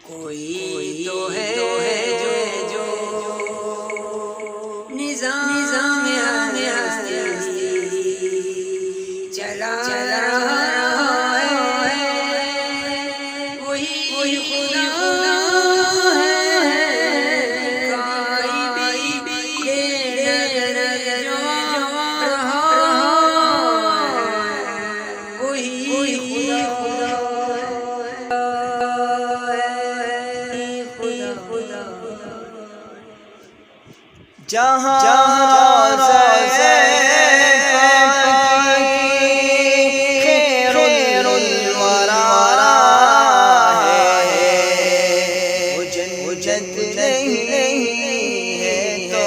کوئی تو ہے جو نظام ہستی چلا رہا ہے، وہی خدا ہے، کوئی بھی نظر جو رہا وہی خدا جہاں روضہ پاک کی خیر الورا ہے، وہ جنت نہیں ہے تو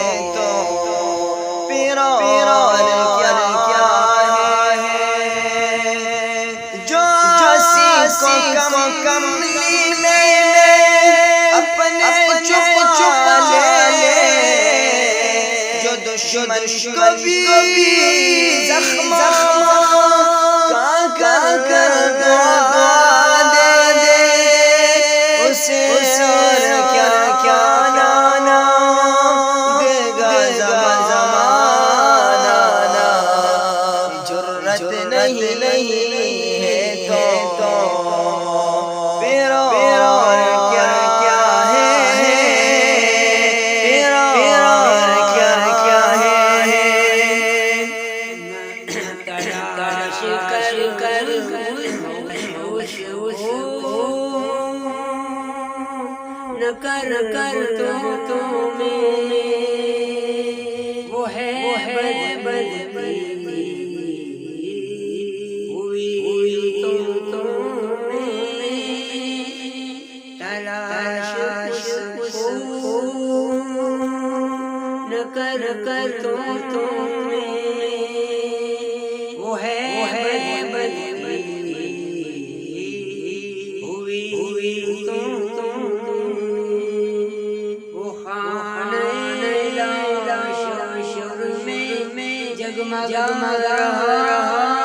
پھر اور کیا ہے؟ جو اسی کو کملی میں اپنے چھپا لے، جو دشمن کو بھی زخم کر دعا دے، اسے اور کیا نانا دے گا زمانہ، جرت نہیں ہے تو پھر اور کیا ہے؟ تلاش کر نہ کر تو میں وہ ہے بدلی ہوئی تو میں تلاش نہ کر تو میں وہ ہے بدلی ہوئی تو وہ خانہ لیلا شور میں جگمگا رہا